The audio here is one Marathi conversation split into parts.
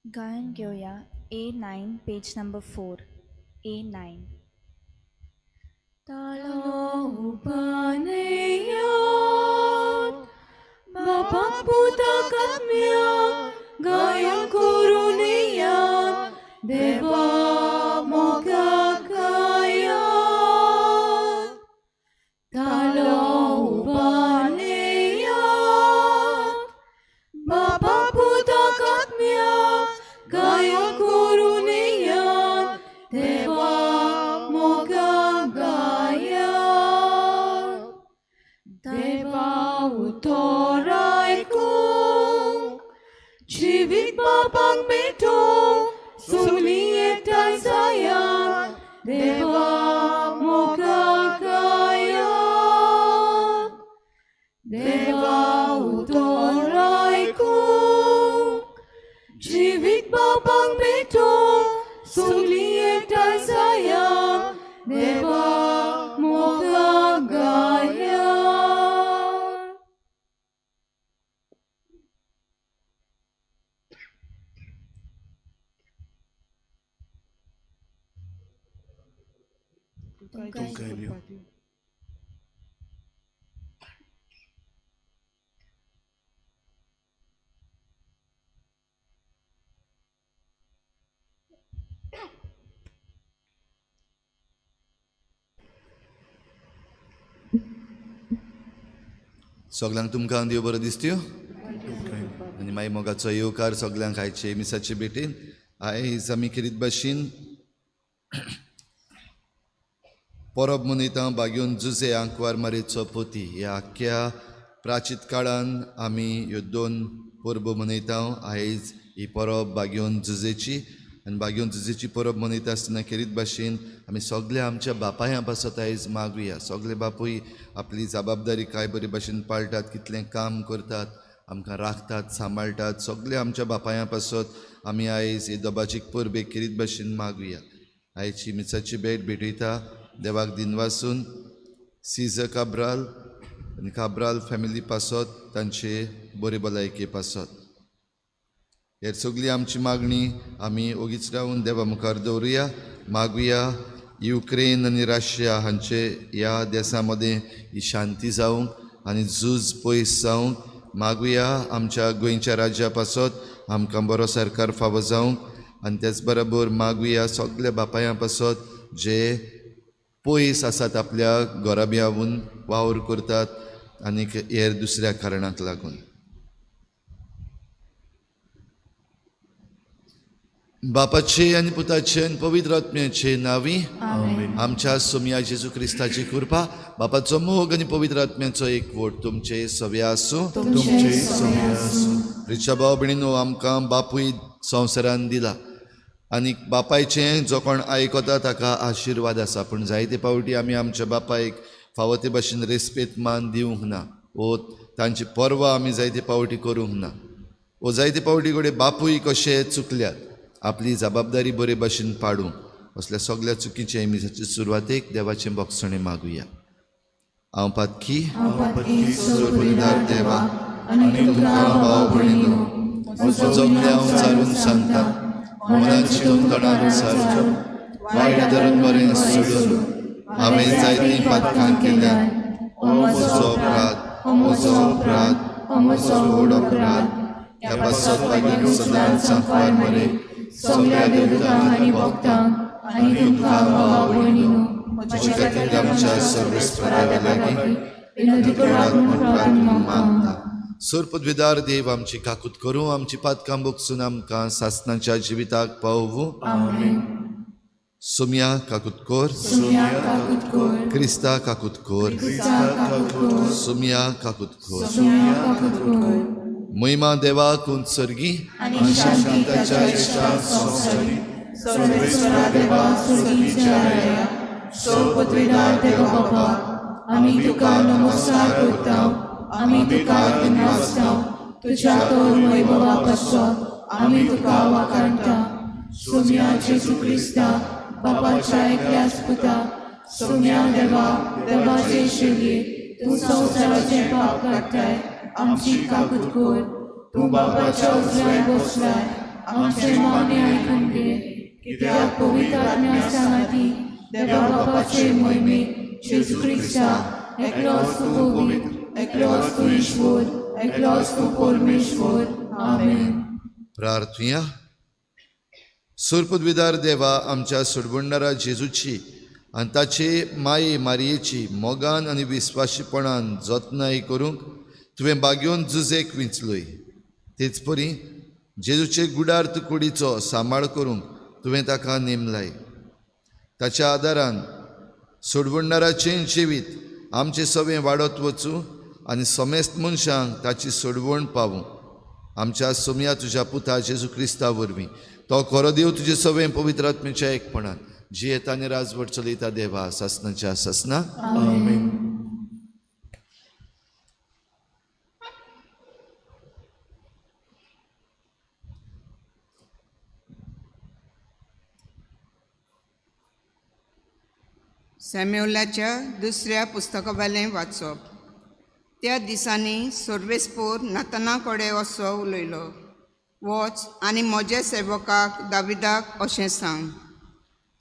गायन घेऊया A9 page number 4 A9. Bapak puta katmya gayan kuruniya deva moga kaya talo ubaniya Bapak puta katmya gayan kuruniya deva moga kaya deva utorai ko Jivit babang beto suliet ay sayang deva moga kaya deva utorai ko Jivit babang beto suliet ay sayang deva moga kaya सगळ्यांक तुमकां देव बरो दिसत्यो आनी मागीर मोगाचो येवकार सगळ्यांक आयचे मिसाचे भेटेन आयज आमी किरीत भाशेन परब मनयता बागेवन जुजे आंकवार मारेचो पोती ह्या आख्या प्राचीत काळान आमी ह्यो 2 परबो मनयता आयज ही परब बागेवन जुजेची आनी बागेवन जुजेची परब मनयता आसतना किरीत भाशेन आमी सगळे आमच्या बापाया पासत आयज मागुया सगळे बापूय आपली जबाबदारी काय बरे भाशेन पाळटात कितलें काम करतात आमकां राखतात सांबाळटात सगळे आमच्या बापाया पासत आमी आयज ही दोबाचीक परबेक किरीत भाशेन मागुया आयची मिसाची भेट भेटयता देवाक दिनवासून सीज काब्राल आनी काब्राल फॅमिली पासत तांचे बरे भलायके पासत हेर सगळी आमची मागणी आमी ओगीच रावन देवा मुखार दवरुया मागुया युक्रेन आनी रशिया हांचे ह्या देशा मदें ही शांती जावंक आनी झूज पयस जावंक मागुया आमच्या गोंयच्या राज्या पासत आमकां बरो सरकार फावो जावंक आनी तेच बरोबर मागुया सगळ्या बापाया पासत जे पयस आसात आपल्या घरा बियावून वावर करतात आनी हेर दुसऱ्या कारणाक लागून बापाचे आनी पुताचे आनी पवित्र आत्म्याचे नांवी आमच्या सोम्या जेजू क्रिस्ताची कृपा बापाचो मोग आनी पवित्र आत्म्याचो एकवट तुमचे सव्या आसूं रिचा भाव भयणीनो आमकां बापूय संवसारान दिला आनी बापायचें जो कोण आयकता ताका आशिर्वाद आसा पूण जायते पावटी आमी आमच्या बापायक फावो ते भाशेन रेस्पेत मान दिवंक ना वो तांची परवा आमी जायते पावटी करूंक ना वो जायते पावटी कडेन बापूय कशे चुकल्यात आपली जबाबदारी बरे भाशेन पाडूंक असल्या सगळ्या चुकीच्या इमेजाची सुरवातेक देवाचें बोगसणें मागुया हांव पातकी सोबतदार देवा आनी तुका भाव भयणीनो जमल्या हांव चालून सांगता मनान चिंतून तोंडान विचारचो वायट धरून बरें सोडून हांवें जायतीं पातकां केल्यान म्हजो अपराध म्हजो व्हड अपराध ह्या पासत बागेन सदांच सांकवार मरे सगळ्या देवतांक आनी भक्तांक आनी तुमकां भाव भयणीनो म्हजे खातीर आमच्या सर्वेस्पराक लागीं विनंती करात म्हूण प्रार्थना मागता सर्पद्विदार देव आमची काकूत करूं आमची पातकां बोगसून आमकां सासणाच्या जिविताक पावूं सोम्या काकूत कोर क्रिस्ता काकूत कोर सोम्या काकूत कोर महिमा देवाक उत्सर्गी आनी शांतीच्या इश्टाक संवसारी सर्वेस्परा देवा सुरगीच्या राया सर्पद्विदार देव बाबा आमी तुका नमस्कार करता आमी तुका दिनवासता तुज्या तोर वैभवा पासत आमी तुका वाखाणटा सोम्या जेजू क्रिस्ता बापाच्या एकल्याच पुता सोम्या देवा देवाचे शेळये तूं संवसाराचें पाप काडटाय आमची काकूत कर तूं बापाच्या उजव्यार बसलाय आमचे मागणे ऐकून घे. कित्याक पवित्र आत्म्या सांगाती देवा बापाचे मोहिमेत जेजू ख्रिस्ता एकलोच तूं पवित्र, एकलोच तूं ईश्वर, एकलोच तूं परमेश्वर. आमेन. प्रार्थुया. सुरपदविदार देवा, आमच्या सोडवणारा जेजूची आनी ताचे माये मारयेची मोगान आनी विस्वाशीपणान जतनाय करूंक तुवें बागेवन झुजेक विंचलोय. तेच परी जेजूचे गुडार्थ कुडीचो सांबाळ करूंक तुवें ताका नेमलाय. ताच्या आदारान सोडवणाराचें जिवीत आमचें सवें वाडत वचूं आनी समेस्त मनशांक ताची सोडवण पावूं. आमच्या सोम्या तुज्या पुता जेजू क्रिस्ता वरवीं तो खरो देव तुजे सवें पवित्र आत्म्याच्या एकपणान जियेत आनी राजवट चलयता देवा ससनाच्या ससना. आमेन. सॅम्युएलाच्या दुसऱ्या पुस्तकावेलें वाचप. त्या दिसांनी सर्वेस्पोर नाताना कडेन असो उलयलो, वच आनी म्हज्या सेवकाक दाविदाक अशें सांग.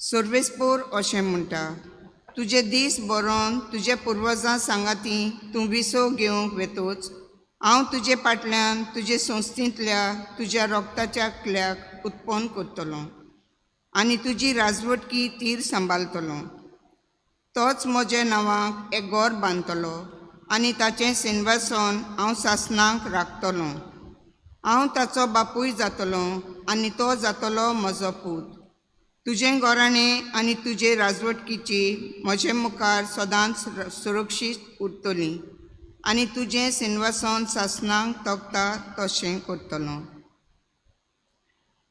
सर्वेस्पोर अशें म्हणटा, तुजे दीस बरोवन तुज्या पुर्वजां सांगाती तूं विसो घेवंक वेतोच. हांव तुजे फाटल्यान तुजे संस्थींतल्या तुज्या रोगताच्या एकल्याक उत्पन्न करतलो आनी तुजी राजवटकी तीर सांबाळटलो. तोच म्हज्या नांवाक एक घर बांदतलो आनी ताचें सिंहासन हांव सासणांक राखतलो. हांव ताचो बापूय जातलो आनी तो जातलो म्हजो पूत. तुजें घराणें आनी तुजे राजवटकीची म्हजे मुखार सदांच सुरक्षीत उरतली आनी तुजें सिंहासन सासणांक तोखता तशें करतलो.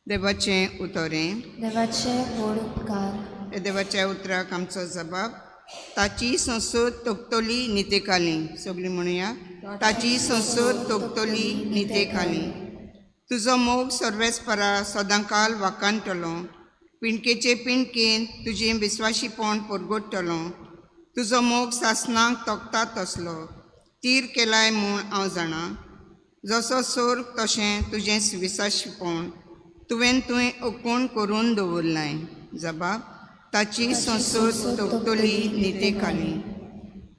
देवाचें उतरें. देवाचे व्हड उपकार. हे देवाच्या उतराक आमचो जबाब. ताची संसद तोखतली नितेखाली. सगळीं म्हणुया, ताची संसद तोखतली नितेखाली. तुजो मोग सर्वेस्परा सदांकाल वाकांतलो. पिणकेचे पिणकेन तुजें विस्वाशीपण परगडटलो. तुजो मोग सासणांक तोखता तसलो. तीर केलाय म्हूण हांव जाणा. जसो सोर तशें तुजें विस्वाशीपण तुवें ओकूण करून दवरलाय. जबाब. ताची संसद तोखतली नितेखाली.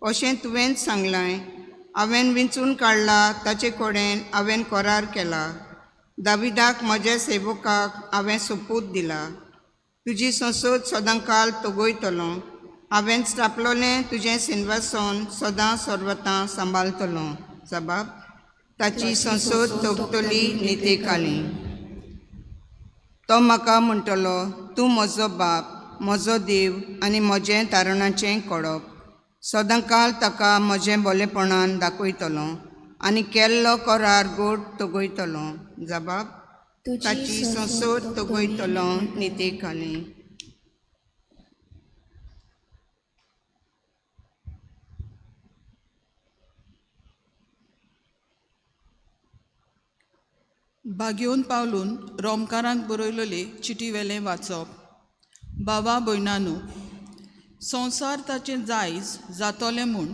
अशें तुवेंच सांगलाय. हांवें विंचून काडला ताचे कडेन हांवें करार केला. दाविदाक म्हज्या सेवकाक हांवें सोपूत दिला. तुजी संसद सदांकाल तोगयतलो. हांवें स्थापलोलें तुजें सिंहासन सदां सर्वतां सांबाळतलो. जबाब. ताची संसद तोखतली नितेखाली. तो म्हाका म्हणटलो, तूं म्हजो बाप, म्हजो देव आनी म्हजें तारणाचें कडप. सदांकाल ताका म्हजें बोलेपणान दाखयतलो आनी केल्लो करार गोड तोगयतलो. जबाब. ताची संसद तोगयतलो नितेखाली. बागेवन पावलून रोमकारांक बरयलेले चिटी वेलें वाचप. बाबा भयणानो, संवसार ताचें जायज जातोलें म्हूण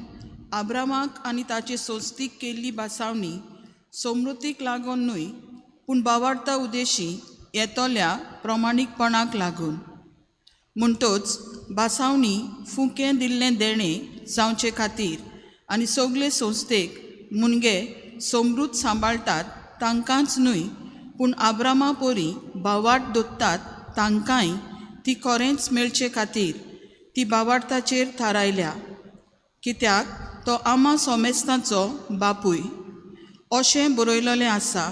आब्रामाक आनी ताचे सोस्तीक केल्ली बासावणी समृद्धीक लागून न्हय, पूण बावार्ता उदेशी येतोल्या प्रमाणीकपणाक लागून. म्हणटच बासावणी फुकें दिल्लें देणें जावचे खातीर आनी सगळे संस्थेक मुनगे समृद्ध सांबाळटात तांकांच न्हय, पूण आब्रामा पोरी बावार्थ दोत्तात तांकांय ती खरेंच मेळचे खातीर ती बावार्थाचेर थारायल्या. कित्याक तो आमा सोमेस्तांचो बापूय. अशें बरयलेलें आसा,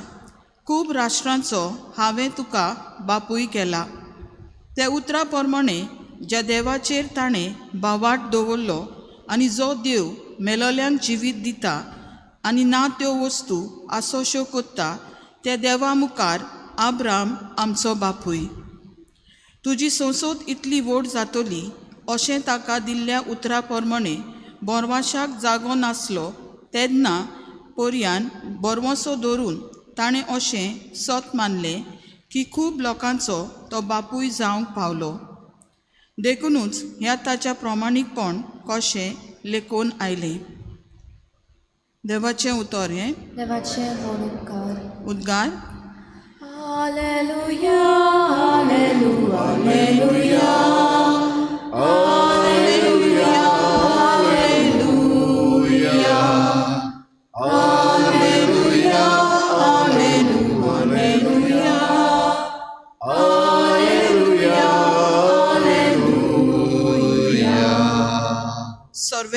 खूब राष्ट्रांचो हांवें तुका बापूय केला. त्या उतरा प्रमाणे ज्या देवाचेर ताणें बावार्थ दवरलो आनी जो देव मेलोल्यांक जिवीत दिता आनी ना त्यो वस्तू आसोश्यो कोत्ता, त्या देवा मुखार आब्राम आमचो बापूय. तुजी संसद इतली व्हड जातली अशें ताका दिल्ल्या उतरा प्रमाणे बोरवाशाक जागो नासलो तेन्ना पर्यान बोरवोसो धरून ताणें अशें सत मानलें की खूब लोकांचो तो बापूय जावंक पावलो. देखूनच ह्या ताच्या प्रमाणीकपण कशें लेखून आयलें. देवाचें उतर हें. देवाचे व्हड उपकार. उद्गार. हालेलुया.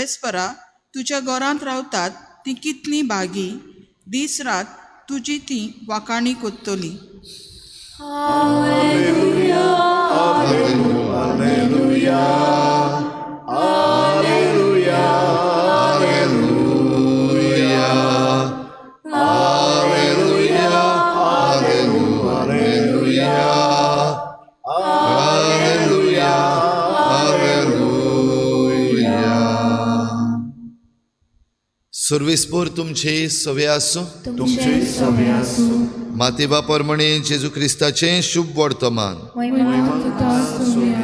सर्वेस्परा तुज्या घरांत रावतात ती कितली भागी, दीस रात तुजी ती वाखाणी कोत्तली. सर्वेस्पोर तुमचे सवे आसूं. तुमचे सवे आसूं. मातेबा परमणे जेजू क्रिस्ताचे शुभ वर्तमान. महिमा तुका आसूया.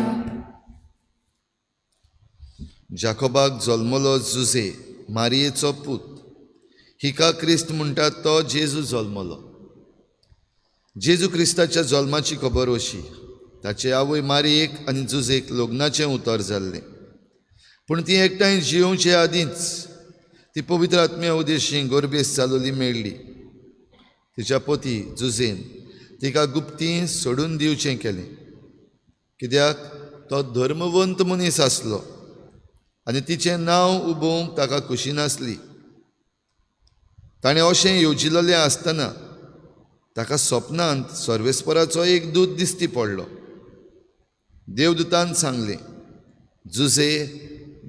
जाकोबाक जल्मलो जुजे, मारयेचो पूत, हिका क्रिस्त म्हणटात तो जेजू जल्मलो. जेजू क्रिस्ताच्या जल्माची खबर अशी. ताचे आवय मारयेक आनी जुजेक लग्नाचें उतर जाल्लें, पूण ती एकठांय जियोवचे आदींच ती पवित्र आत्म्या उदेशीं गोरबेस चालोली मेळ्ळी. तिच्या पती जुजेन तिका गुप्ती सोडून दिवचें केलें, कित्याक तो धर्मवंत मनीस आसलो आनी तिचें नांव उबोवंक ताका खुशी नासली. ताणें अशें येवजिल्लें आसतना ताका सपनांत सर्वेस्पराचो एक दूत दिश्टी पडलो. देवदूतान सांगलें, जुजे,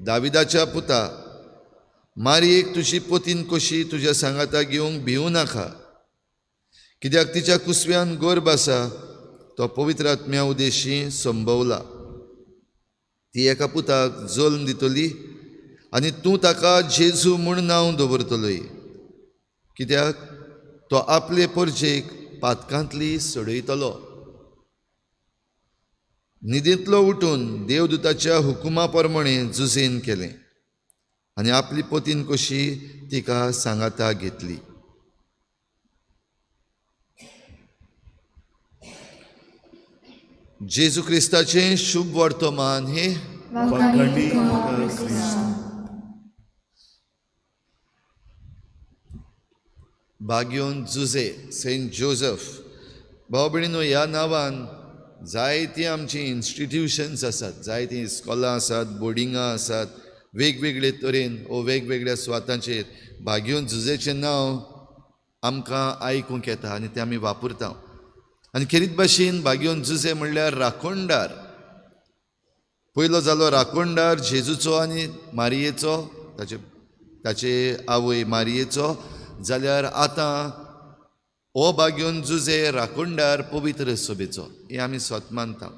दाविदाच्या पुता, मारयेक तुजी पतीन कशी तुज्या सांगाता घेवंक भिवू नाका, कित्याक तिच्या कुसव्यान गर्भ आसा तो पवित्र आत्म्या उदेशीं संभवला. ती एका पुताक जल्म दितली आनी तूं ताका जेजू म्हूण नांव दवरतलोय, कित्याक तो आपले परजेक पातकांतली सडयतलो. न्हिदेंतलो उठून देवदूताच्या हुकुमा प्रमाणे जुजेन केलें आनी आपली पतीन कशी तिका सांगाता घेतली. जेजू क्रिस्ताचें शुभ वर्तमान हे वाखाणी तुका क्रिस्त. भाग्योन जुजे, सेंट जोसेफ. भाव भयणीनो, ह्या नांवान जायतीं आमची इन्स्टिट्यूशन्स आसात, जायतीं इस्कॉलां आसात, बोर्डिंगां आसात, वेगवेगळे तरेन वो वेगवेगळ्या सुवातांचेर भाग्योन जुजेचें नांव आमकां आयकूंक येता आनी तें आमी वापरता. आनी खेरीत भाशेन भाग्योन जुजे म्हणल्यार राखणदार. पयलो जालो राखणदार जेजूचो आनी मारयेचो, ताचे आवय मारयेचो. जाल्यार आतां हो भाग्योन जुजे राखणदार पवित्र सभेचो, हें आमी स्वत मानता.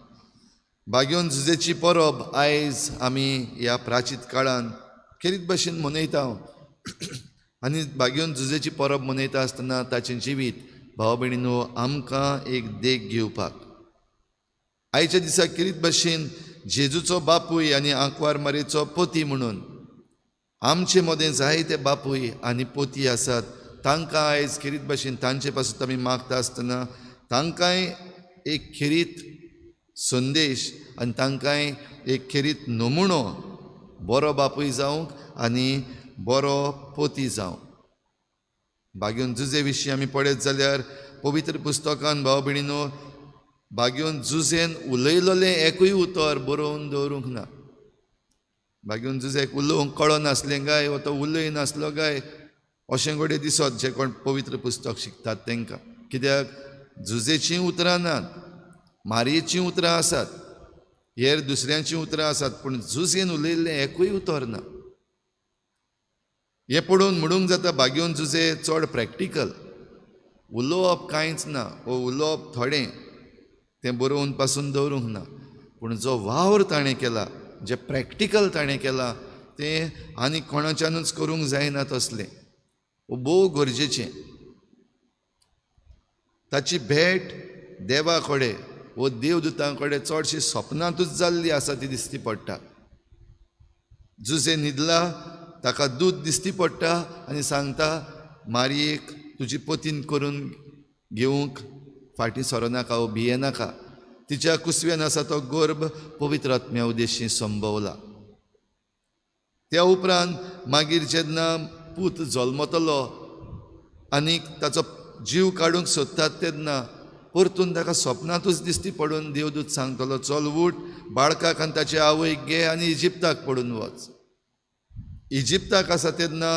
भाग्योन जुजेची परब आयज आमी ह्या प्राचीत काळान खेरीत भाशेन मनयता. आनी भाग्योन जुजेची परब मनयता आसतना ताचें जिवीत भाव भयणीनो आमकां एक देख घेवपाक. आयच्या दिसा खेरीत भाशेन जेजूचो बापूय आनी आंकवार मारयेचो पती म्हणून आमचे मदें जायते बापूय आनी पोती आसात. तांकां आयज खेरीत भाशेन तांचे पासून आमी मागता आसतना तांकांय एक खेरीत संदेश आनी तांकांय एक खेरीत नमुणो बरो बापूय जावंक आनी बरो पोती जावंक. भाग्योन जुजे विशीं आमी पळयत जाल्यार पवित्र पुस्तकान भाव भयणीनो भाग्योन जुजेन उलयलोलें एकूय उतर बरोवन दवरूंक ना. भाग्योन जुजेक उलोवंक कळो नासलें काय वो तो उलय नासलो काय अशें घडये दिसत जे कोण पवित्र पुस्तक शिकतात तांकां. कित्याक जुजेचीं उतरां नात, मारयेचीं उतरां आसात, हेर दुसऱ्यांचीं उतरां आसात, पूण जुजेन उलयल्लें एकूय उतर ना. हें पळोवन म्हणूंक जाता भाग्योन जुजे चड प्रॅक्टिकल. उलोवप कांयच ना, वो उलोवप थोडें, तें बरोवन पासून दवरूंक ना. पूण जो वावर ताणें केला, जे प्रॅक्टिकल ताणें केलां तें आनी कोणाच्यानूच करूंक जायना तसलें. वो भोव गरजेचें. ताची भेट देवा कडेन वो देवदूतां कडेन चडशी सपनांतूच जाल्ली आसा ती दिश्टी पडटा. जुजे न्हिदला, ताका दूत दिश्टी पडटा आनी सांगता, मारयेक तुजी पतीन करून घेवंक फाटीं सरोनाका वो भियेनाका. तिच्या कुसव्यान आसा तो गर्भ पवित्र आत्म्या उदेशीं संभवला. त्या उपरांत मागीर जेन्ना पूत जल्मतलो आनीक ताचो जीव काडूंक सोदतात तेन्ना परतून ताका सपनांतूच दिश्टी पडून देवदूत सांगतलो, चल उठ, बाळकाक आनी ताचे आवयक घे आनी इजिप्ताक पडून वच. इजिप्ताक आसा तेन्ना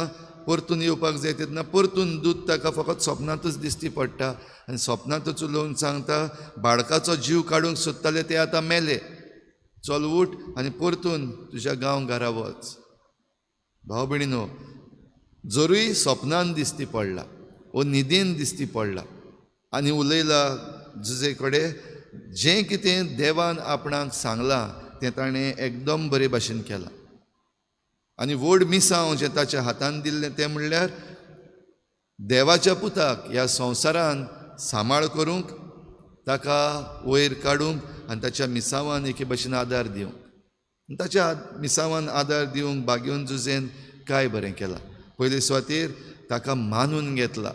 परतून येवपाक जाय तेन्ना परतून दूत ताका फकत स्वप्नांतूच दिसती पडटा आनी स्वप्नांतूच उलोवन सांगता बाळकाचो जीव काडूंक सोदताले ते आतां मेले, चल उठ आनी परतून तुज्या गांव घरा वच. भाव भयणीनो, जरूय स्वप्नान दिसती पडला वो न्हिदेन दिसती पडला आनी उलयला जुजे कडेन जें कितें देवान आपणाक सांगलां तें ताणें एकदम बरे भाशेन केलां. आनी व्हड मिसांव जें ताच्या हातान दिल्लें तें म्हणल्यार देवाच्या पुताक ह्या संवसारान सांबाळ करूंक, ताका वयर काडूंक आनी ताच्या मिसांवान एके भाशेन आदार दिवंक. ताच्या मिसांवान आदार दिवंक बागेवन जुजेन काय बरें केलां. पयले सुवातेर ताका मानून घेतला.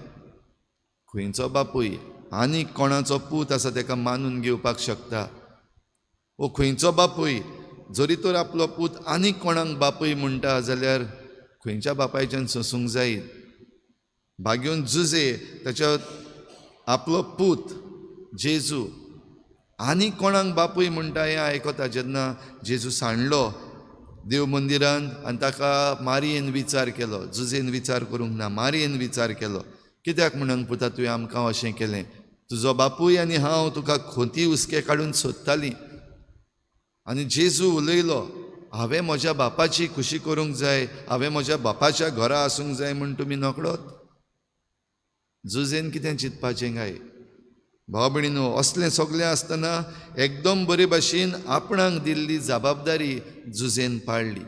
खंयचो बापूय आनीक कोणाचो पूत आसा ताका मानून घेवपाक शकता? वो खंयचो बापूय जरी तर आपलो पूत आनीक कोणाक बापूय म्हणटा जाल्यार खंयच्या बापायच्यान सोंसूंक जायत. बागेवन जुजे ताच्या आपलो पूत जेजू आनीक कोणाक बापूय म्हणटा हें आयकता जेन्ना जेजू सांडलो देव मंदिरांत आनी ताका मारयेन विचार केलो. जुजेन विचार करूंक ना, मारयेन विचार केलो, कित्याक म्हणून पुता तुवें आमकां अशें केलें? तुजो बापूय आनी हांव तुका खोती हुस्के काडून सोदतालीं. आनी जेजू उलयलो, हांवें म्हज्या बापाची खुशी करूंक जाय, हांवें म्हज्या बापाच्या घरा आसूंक जाय म्हूण तुमी नकळोत? जुजेन कितें चिंतपाचें काय? भाव भयणीनो, असलें सगलें आसतना एकदम बरे भाशेन आपणाक दिल्ली जबाबदारी जुजेन पाळली.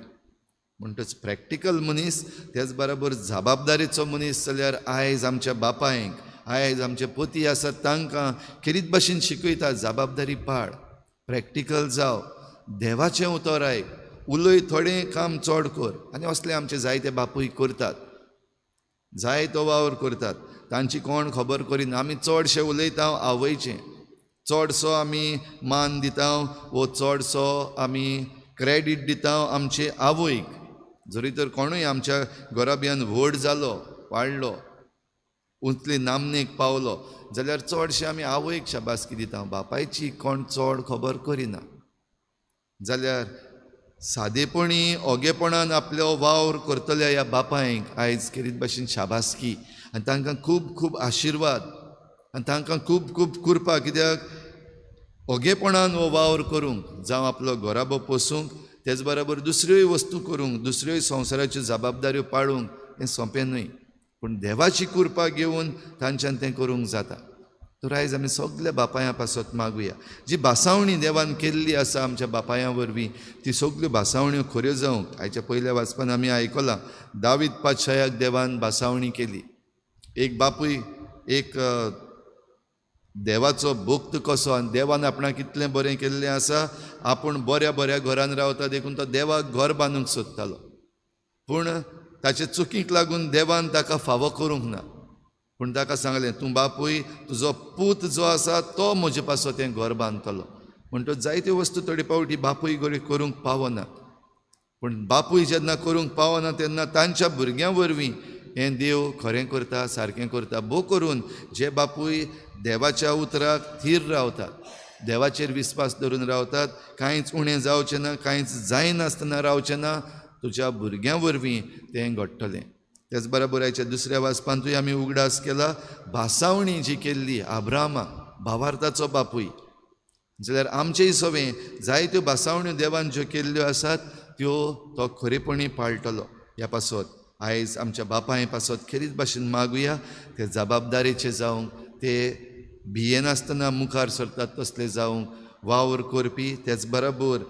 म्हणटच प्रॅक्टिकल मनीस त्याच बरोबर जबाबदारेचो मनीस जाल्यार आयज आमच्या बापायंक, आयज आमचे पोती आसात तांकां खेरीत भाशेन शिकयता जबाबदारी पाळ, प्रॅक्टिकल जाव, देवाचें उतर आयक, उलय, थोडें काम चड कर. आनी असले आमचे जायते बापूय करतात, जाय तो वावर करतात, तांची कोण खबर करिना. आमी चडशे उलयता आवयचें, चडसो आमी मान दिता वो चडसो आमी क्रेडीट दिता आमचे आवयक. जरी तर कोणूय आमच्या घराब्यान व्हड जालो, वाडलो, उंचली नामनेक पावलो जाल्यार चडशे आमी आवयक शाबासकी दिता, बापायची कोण चड खबर करिना. जाल्यार सादेपणी ओगेपणान आपलो वावर करतल्या ह्या बापायंक आयज खेरीत भाशेन शाबासकी आनी तांकां खूब खूब आशिर्वाद आनी तांकां खूब खूब कृपा. कित्याक ओगेपणान हो वावर करूंक, जावं आपलो घराबो पोसूंक, तेच बरोबर दुसऱ्योय वस्तू करूंक, दुसऱ्योय संवसाराच्यो जबाबदाऱ्यो पाळूंक हें सोंपें न्हय. पूण देवाची कृपा घेवन तांच्यान तें करूंक जाता. तर आयज आमी सगल्या बापायां पासत मागुया, जी भासावणी देवान केल्ली आसा आमच्या बापायां वरवीं ती सगल्यो भासावण्यो खऱ्यो जावंक. आयच्या पयल्या वाचपान आमी आयकलां दावीद पातशायाक देवान भासावणी केली. एक बापूय एक देवाचो भक्त कसो आनी देवान आपणाक कितलें बरें केल्लें आसा. आपूण बऱ्या बऱ्या घरान रावता देखून तो देवाक घर बांदूंक सोदतालो, पूण ताचे चुकीक लागून देवान ताका फावो करूंक ना. पूण ताका सांगलें, तूं बापूय तुजो पूत जो आसा तो म्हजे पासो तें घर बांदतलो. म्हणटच जायत्यो वस्तू थोडी पावटी बापूय करूंक पावना. पूण बापूय जेन्ना करूंक पावना तेन्ना तांच्या भुरग्यां वरवीं हें देव खरें करता, सारकें करता. भोव करून जे बापूय देवाच्या उतराक थीर रावतात, देवाचेर विस्वास धरून रावतात, कांयच उणें जावचें ना, कांयच जायनासतना रावचें ना, तुज्या भुरग्यां वरवीं तें घडटलें. तेच बरोबर आयच्या दुसऱ्या वाचपांतूय आमी उगडास केला भासावणी जी केल्ली अब्राहमाक, भावार्थाचो बापूय. जाल्यार आमचेय सवें जायत्यो भासावण्यो देवान ज्यो केल्ल्यो आसात त्यो तो खरेपणी पाळटलो. ह्या पासत आयज आमच्या बापाय पासत खेरीत भाशेन मागुया, ते जबाबदारेचे जावंक, ते भियेनासतना मुखार सरतात तसले जावंक, वावर करपी, तेच बरोबर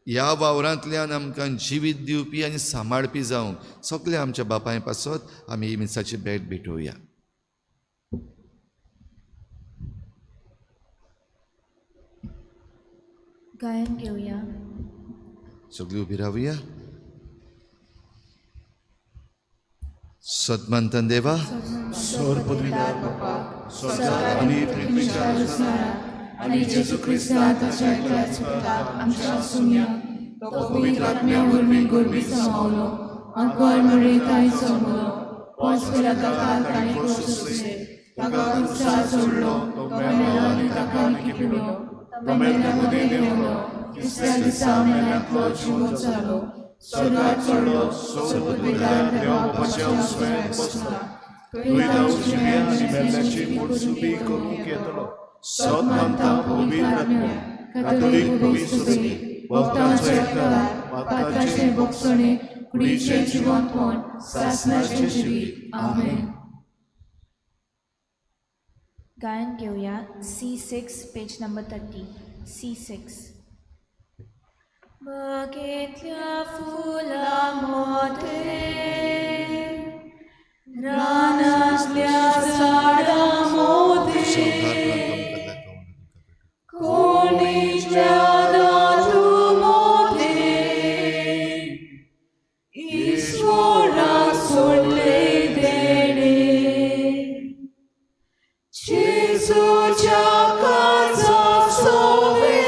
ह्या वावरांतल्यान आमकां जिवीत दिवपी आनी सांबाळपी जावंक सगळे आमच्या बापाय पासत आमी ही मिसाची भेट भेटोवया. गायन घेवया. सगळी उबी रावया. सद्मंतन देवा, सौर पदवीदार बापा, स्वर्गात आनी पृथ्वीच्या रचणारा आणि जेजू ख्रिस्ताच्या एकल्याच पुताक आमच्या सुन्या तो पवित्र आत्म्या वरवीं गोरबी समावलो आनी गोंय मरे ताई समलो पोंच पिलाता काल ताणी क्रूसाचेर ताका क्रूसार सोडलो तो मेलो आनी ताका किपिलो तो मेल्ल्या मदें देंवलो तिसऱ्या दिसा मेल्ल्यांतलो जिवंत जालो स्वर्गात चढलो सोपविधार देवा बापाच्या उजव्यान बसला तुवें उजव्या आनी मेल्ल्याची पोटसुबी करूंक येतलो सत मानता पवित्र आत्म्या कातोलीक पवित्र सभे वक्तांचो एककार पातकाचे भोगसणे कुडीचे जिवंतपण सासणाचे जिवीत आमेन. गायन घेऊया C6 पेज नंबर 30. C6. बघितल्या फुलामध्ये रानातल्या झाडामध्ये कोणीच्या धातूमध्ये ईश्वरा सोडले देणे जेजूच्या काळजा सोवे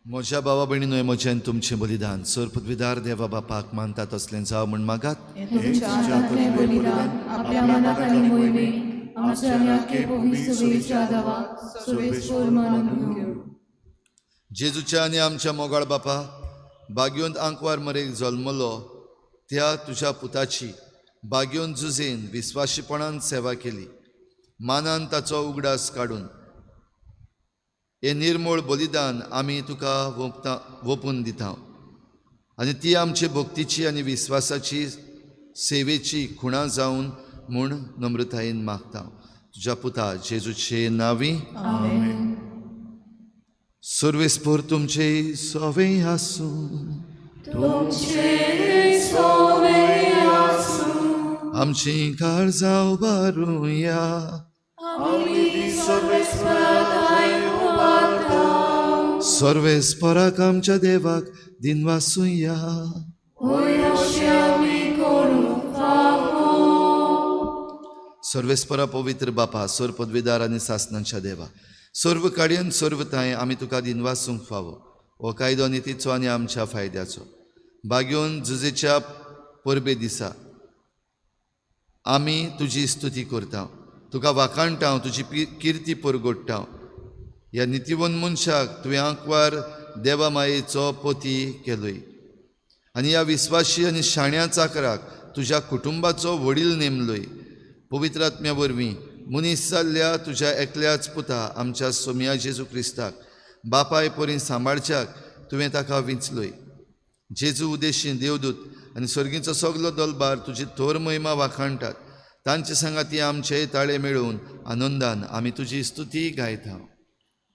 म्हज्या भावा भयणीनो म्हजें तुमचें बलिदान सर पदवीदार देवा बापाक मानता तसलें जावं म्हण मागात. तुमच्या हातांतलें बलिदान आपल्या मनात आनी मोहिमेक आमच्या याके पवित्र सभेच्या आदाराक सर्वेस्वर मानून घेवं. जेजूच्या आनी आमच्या मोगाळ बापा बागयोंत आंकवार मरेक जल्मलो त्या तुज्या पुताची बागयोंत झुजेन विस्वाशीपणान सेवा केली. मानान ताचो उगडास काडून हे निर्मळ बलिदान आमी तुका ओपून दिता आनी ती आमचे भक्तीची आनी विस्वासाची सेवेची खुणा जावन म्हूण नम्रतायेन मागता तुज्या पुता जेजूचे नांवी. सर्वेस्पर तुमचे सोवे आसूं आमची काळजां उबारुया सर्वेस्पराक आमच्या देवाक दिनवासुया. सर्वेस्परा पवित्र बापा सर पदवीदार आनी सासणांच्या देवा सर्व काडयेन सर्वताय आमी तुका दिनवासूंक फावो हो कायदो नितीचो आनी आमच्या फायद्याचो बागयोन झुजेच्या परबे दिसा आमी तुजी स्तुती करता तुका वाखाणटा तुजी किर्ती परगोडटा. ह्या नितीवन मनशाक तुवें आंकवार देवा मायेचो पोती केलोय आनी ह्या विस्वाशी आनी शाण्या चाकराक तुज्या कुटुंबाचो वडील नेमलोय. पवित्र आत्म्या वरवीं मनीस जाल्ल्या तुज्या एकल्याच पुता आमच्या सोम्या जेजू क्रिस्ताक बापाय परी सांबाळच्याक तुवें ताका विंचलोय. जेजू उदेशी देवदूत आनी सर्गीचो सगलो दलबार तुजी थोर महिमा वाखाणटात. तांचे सांगाती आमचे ताळे मेळून आनंदान आमी तुजी स्तुती गायता.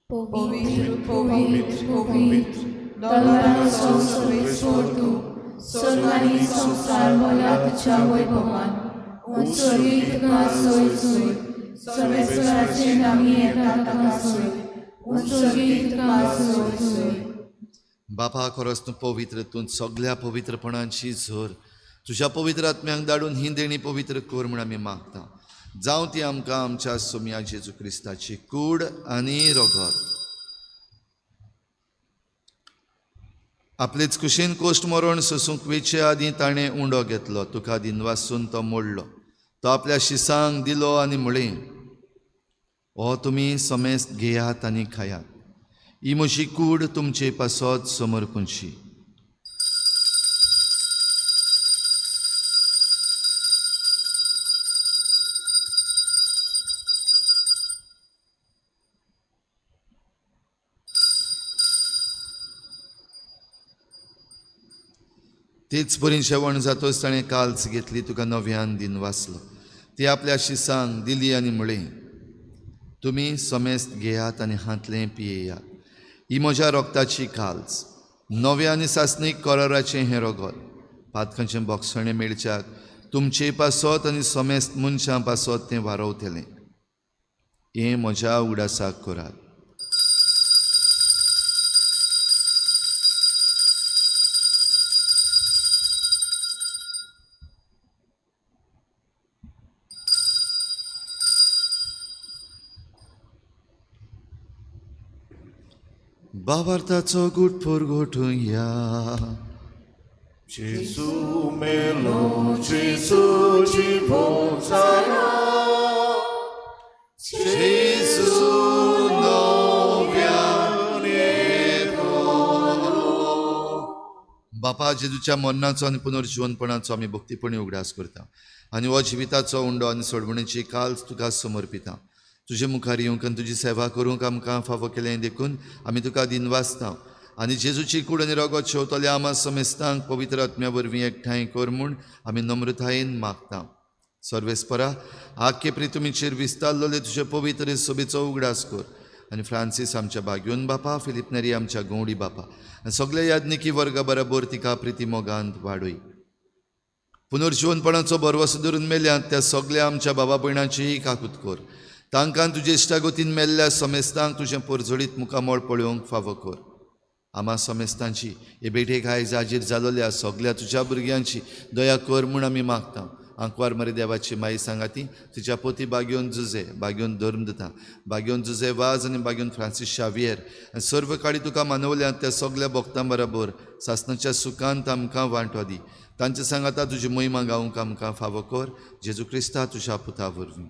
पवित्र पवित्र पवित्र दलबराचो सर्वेस्वर तूं सर्वांनी संसार भला तुज्या वैभवान उत्सर्गीत तुका सोय सोय सर्वेस्वराचे नामी येता ताका सोय उत्सर्गीत तुका सोय सोय. बापा खरोच तूं पवित्र तूं सगळ्या पवित्रपणाची झर तुज्या पवित्र आत्म्यांक धाडून ही देणी पवित्र कर म्हूण आमी मागता. जावं ती आमकां आमच्या सोम्या जेजू क्रिस्ताची कूड आनी रोगत. आपलेच कुशीन कोश्ट मरण सोसूंक वेचे आदीं ताणें उंडो घेतलो तुका दिनवासून तो मोडलो. तो आपल्या शिसांक दिलो आनी म्हळें हो तुमी समेस्त घेयात आनी खायात ही म्हजी कूड तुमचे पासत समर्पणची. तेच परी जेवण जातोच ताणें काल्स घेतली तुका नव्यान दिन वाचलो. ती आपल्या शिसांक दिली आनी म्हळें तुमी समेस्त घेयात आनी हातलें पियेयात ही म्हज्या रोगताची काल्स नव्या आनी सासणीक कराराचें हें रोगत पातकांचें बोगसणें मेळच्याक तुमचे पासत आनी समेस्त मनशां पासत तें वारवतलें. हें म्हज्या उगडासाक करात. भावार्थाचो गुटफोर गोठूया. जेजू मेलो, जेजू जिवों जालो, जेजू नव्यान येतलो. बापा जेजूच्या मरणाचो आनी पुनर्जीवनपणाचो आमी भक्तीपणी उगडास करता आनी हो जिविताचो उंडो आनी सोडवणेची काल तुका समर्पिता. तुजे मुखार येवंक आनी तुजी सेवा करूंक आमकां फावो केलें देखून आमी तुका दिनवासता आनी जेजूची कूड आनी रगत शेवतल्या आमा समेस्तांक पवित्र आत्म्या वरवीं एकठांय कर म्हूण आमी नम्रतायेन मागता. सर्वेस्परा आख्खे प्रितुमीचेर विस्तारलोले तुजे पवित्र सोबेचो उगडास कर आनी फ्रांसीस आमच्या बागयोन बापा, फिलिप नेरी आमच्या गवडी बापा आनी सगळे याज्ञिकी वर्गा बरोबर तिका प्रिती मोगांत वाडय. पुनर्जीवनपणाचो बरवसो धरून मेल्यांत त्या सगळ्या आमच्या बाबा भयणांचीय काकूत कर. तांकां तुजे इश्टागतीन मेल्ल्या समेस्तांक तुजें परजडीत मुखामोळ पळोवंक फावो कर. आमा समेस्तांची हे बेठेक आयज हाजीर जालोल्या सगळ्या तुज्या भुरग्यांची दया कर म्हूण आमी मागता. आंकवार मरे देवाची माई सांगाती तिच्या पोती बागयोन जुजे, बागयोन धर्मदता, बागयोन जुजे वाज आनी बागयोन फ्रांसीस शावियर आनी सर्व काळी तुका मानवल्यांत त्या सगळ्या भक्तां बरोबर सासणाच्या सुखांत आमकां वांटो दी. तांचे सांगाता तुजी महिमा गावंक आमकां फावो कर. जेजू क्रिस्ता तुज्या पुता वरवीं.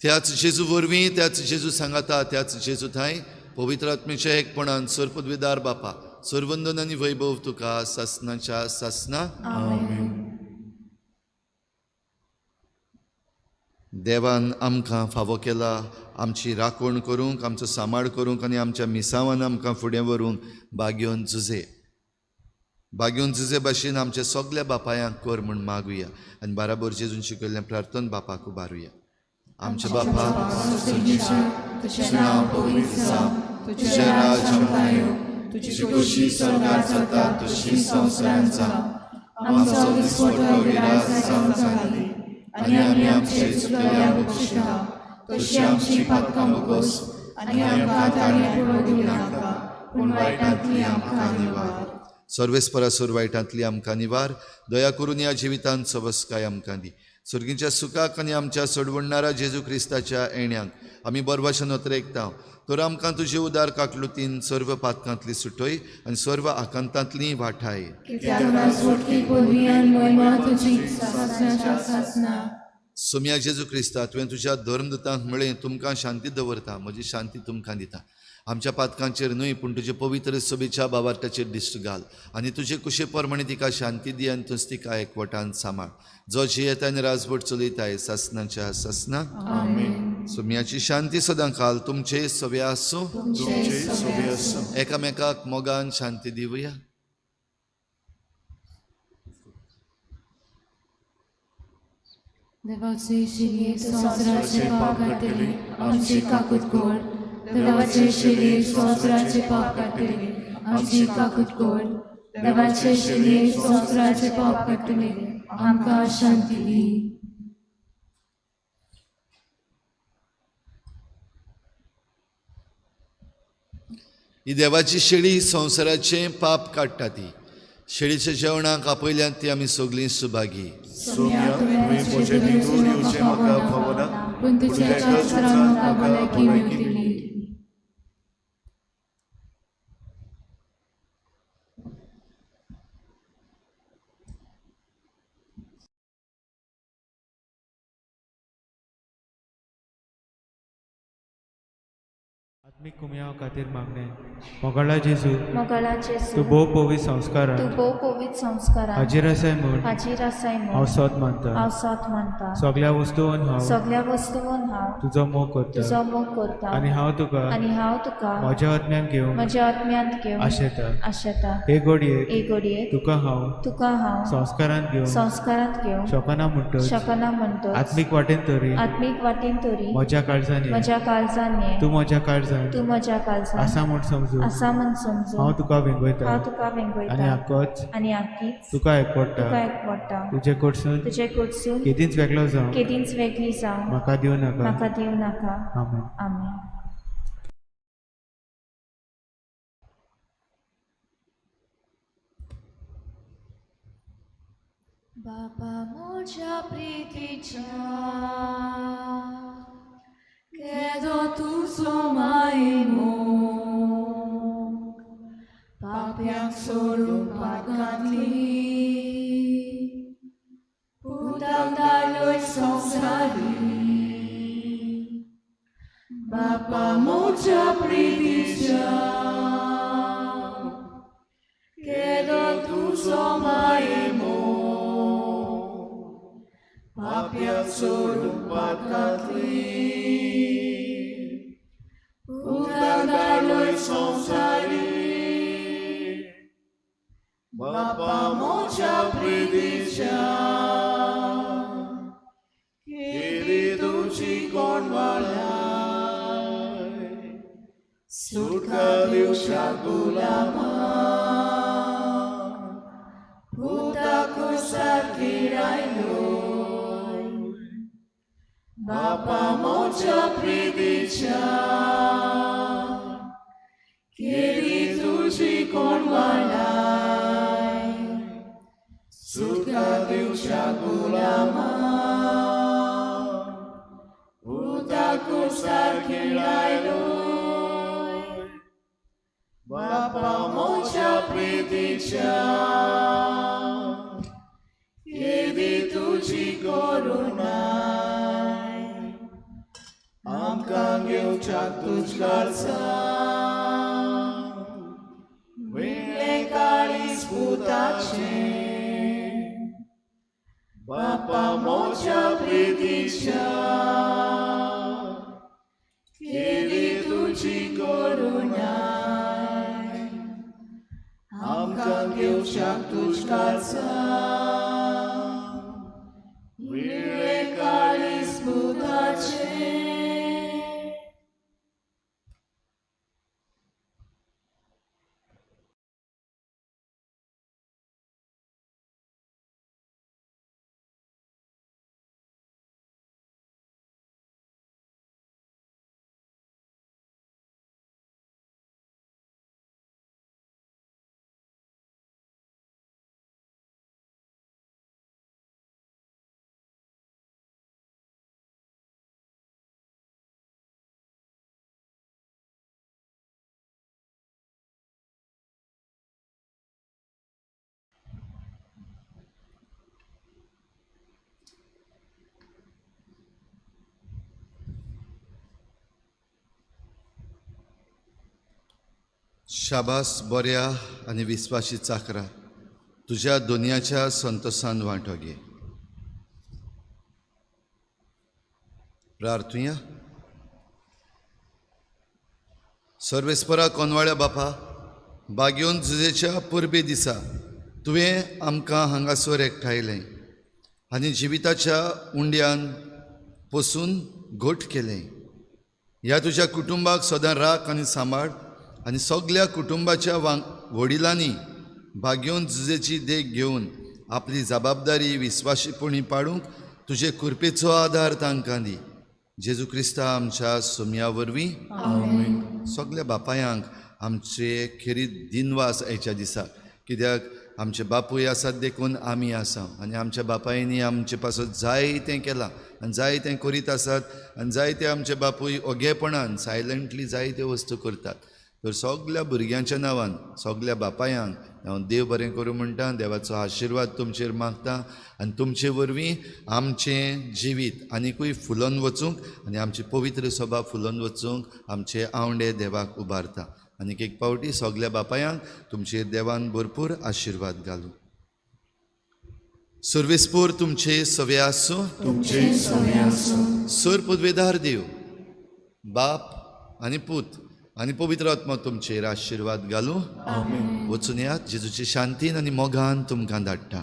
त्याच जेजू वरवीं, त्याच जेजू सांगाता, त्याच जेजू थंय पवित्र आत्मेच्या एकपणान सरपदवीदार बापा सर्वंदन आनी वैभव तुका सासणाच्या सासना. देवान आमकां फावो केला आमची राखण करूंक, आमचो सांबाळ करूंक आनी आमच्या मिसांवान आमकां फुडें व्हरूंक बागयोन जुजे. बागयोन जुजे भाशेन आमच्या सगळ्या बापायांक कर म्हूण मागुया आनी बाराबर जेजून शिकयल्लें प्रार्थन बापाक उबारुया. आमचे बापा तुझें नांव पवित्र जावं, तुजें राज्य आमकां येवं, तुजी खुशी स्वर्गांत जाता तशी संवसारांत जावं. आमचो दिसवटो आज आमकां घाली आनी आमी आमचे चुकलेल्यांक बक्षिता तशी आमची पातकां बगोस आनी आमकां तारण्यांत पडूंक नाका पूण वायटांतली आमकां निवार. सर्वेस्परा सोर वायटांतली आमकां निवार. दया करून ह्या जिवितांत सबस्काय आमकां दी. सर्गीच्या सुखाक आनी आमच्या सोडवणारा जेजू क्रिस्ताच्या येण्याक आमी बरभाशेन नोतरेकता. तर आमकां तुजे उदार काकलुतीन सर्व पातकांतली सुटय आनी सर्व आकांतांतली वाठाय. सोम्या जेजू क्रिस्ता तुवें तुज्या धर्मदूतांक म्हळें तुमकां शांती दवरता, म्हजी शांती तुमकां दिता. आमच्या पातकांचेर न्हय पूण तुजे पवित्र सोबेच्या बाबार्टाचेर दिश्ट घाल आनी तुजे कुशे प्रमाणे तिका शांती दी आनी तुज तिका एकवटान सांबाळ. जो जियेता आनी राजवट चलयताय सासणाच्या सासना. सोम्याची शांती सदां काल तुमचे सोबे आसूं. एकामेकाक मोगान शांती दिवया. देवाचे शिलीर संवसाराचे पाप काडटले आमची काकूत कोड. देवाचे शिलीर संवसाराचे पाप काडटले आमची काकूत कोड. देवाचे शिलीर संवसाराचे पाप काडटले आमकां शांती दी. ही देवाची शेळी संवसाराचे पाप काडटा ती. शेळीच्या जेवणाक आपयल्यांत ती आमी सगळीं सुभागी. पूण तुज्या शास्त्रान म्हाका भलायकी मेळटली. आत्मिक कुमया खातीर मागणे. मोगाळा जेजू मोगाळा जेजू तूं भोव पवित्र संस्कारान तूं भोव पवित्र संस्कारान हाजीर आसाय म्हूण हाजीर आसाय हांव म्हूण सोत मानता. हांव साथ मानता. सगळ्या वस्तूंन हांव सगळ्या वस्तूंन हांव तुजो मोग करता तुजो मोग करता आनी हांव तुका आनी हांव तुका म्हज्या आत्म्यान घेवंक म्हज्या आत्म्यांत घेवन आशेता. आशेता. हे घडयेक एक घडयेक तुका हांव तुका हांव संस्कारान घेवंक संस्कारांत घेवन शकना म्हणटच शकना म्हणटच आत्मीक वाटेन तरी आत्मीक वाटेन तरी म्हज्या काळजांनी म्हज्या काळजांनी तूं म्हज्या काळजांत तूं म्हज्या काळजांत आसा म्हूण समजून आसा म्हूण समजून हांव तुका वेंगयता हांव तुका आनी वेंगयता आक्कोच आनी आख्खीच तुका एकवडटा. तुका एकवडटा. तुजे कडसून तुजे कडसून केदींच वेगळो जावं केदींच वेगळी जावं म्हाका दिवं नाका. म्हाका दिवं नाका. आमेन. आमेन. बाबा म्हज्या प्रितीच्या तुजो मायेमो पाप्याक सोडून पातकांतली पुताक धाडलोय संवसारी बापा मोच्या प्रितीच्या केलो तुजो मायेमो पाप्याक सोडून पातकांतली पुताक धाडलोय संवसारी बापा मोच्या प्रितीच्या केली तुजी कोणवाळाय सुटका दिवच्या गुलामा पुताक सारकी रायलोय बापा मोच्या प्रितीच्या केली तुजी कोणवाळाय सुटका दिवच्या गुलामा पुताक सारकी रायलोय बापा मोच्या प्रितीच्या केली तुजी करुणाय आमकां घेवच्या तुज काळजां वेळे काळीज पुताचें बापा मोच्या प्रितीच्या केली तुजी करुणाय आमकां घेवच्या तुज काळजां वेळे काळीज पुताचें शाबास बऱ्या आनी विस्वाशी चाकरा तुज्या दुनियाच्या संतोषान वांटो घे. प्रार्थुया. सर्वेस्परा कोनवाळ्या बापा, बागयोन झुजेच्या पुर्बे दिसा तुवें आमकां हांगासर एकठायलें आनी जिविताच्या उंड्यान पसून घोट केलें. ह्या तुज्या कुटुंबाक सदां राख आनी सांबाळ आनी सगल्या कुटुंबाच्या वडिलांनी बागयोन झुजेची देख घेवन आपली जबाबदारी विस्वाशीपणी पाडूंक तुजे कृपेचो आदार तांकां दी. जेजू क्रिस्ता आमच्या सोम्या वरवीं सगल्या बापायांक आमचे खेरीत दिनवास आयच्या दिसा, कित्याक आमचे बापूय आसात देखून आमी आसा आनी आमच्या बापायनी आमचे पासून जायतें केलां आनी जायतें करीत आसात आनी जायते आमचे बापूय ओगेपणान सायलंटली जायत्यो वस्तू करतात. तर सगल्या भुरग्यांच्या नांवान सगल्या बापायांक हांव देव बरें करूं म्हणटा, देवाचो आशिर्वाद तुमचेर मागता आनी तुमचे वरवीं आमचें जिवीत आनिकूय फुलोवन वचूंक आनी आमचे पवित्र सभा फुलोवन वचूंक आमचे आवंडे देवाक उबारता. आनीक एक पावटी सगल्या बापायांक तुमचेर देवान भरपूर आशिर्वाद घालूं. सर्वेस्पोर तुमचे सवे आसूं, सर पदवेदार देव बाप आनी पूत आनी पवित्र आत्मा तुमचेर आशिर्वाद घालूं. वचून यात. जेजूचे शांतीन आनी मोगान तुमकां धाडटा.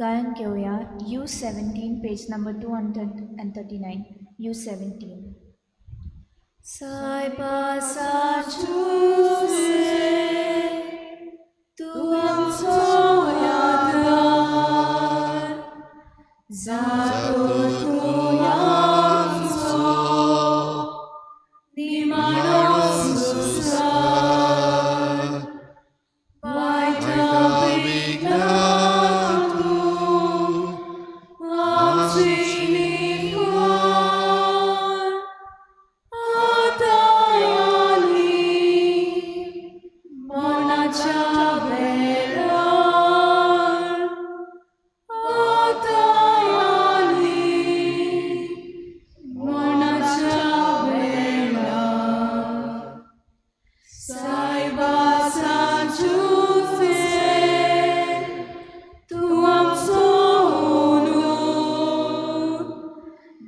गायन घेवया U17 page number 239 U17. Sai passagiuse tuam soyadar zato tuam so dimanos susar vaita vignatu amsini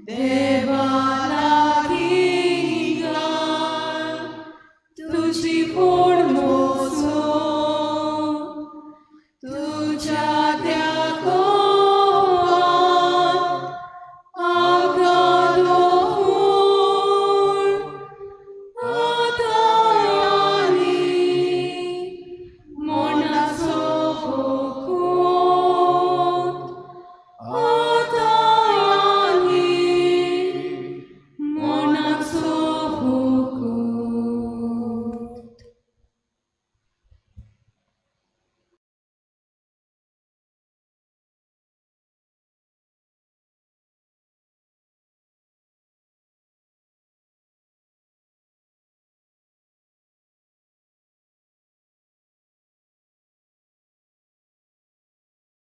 देव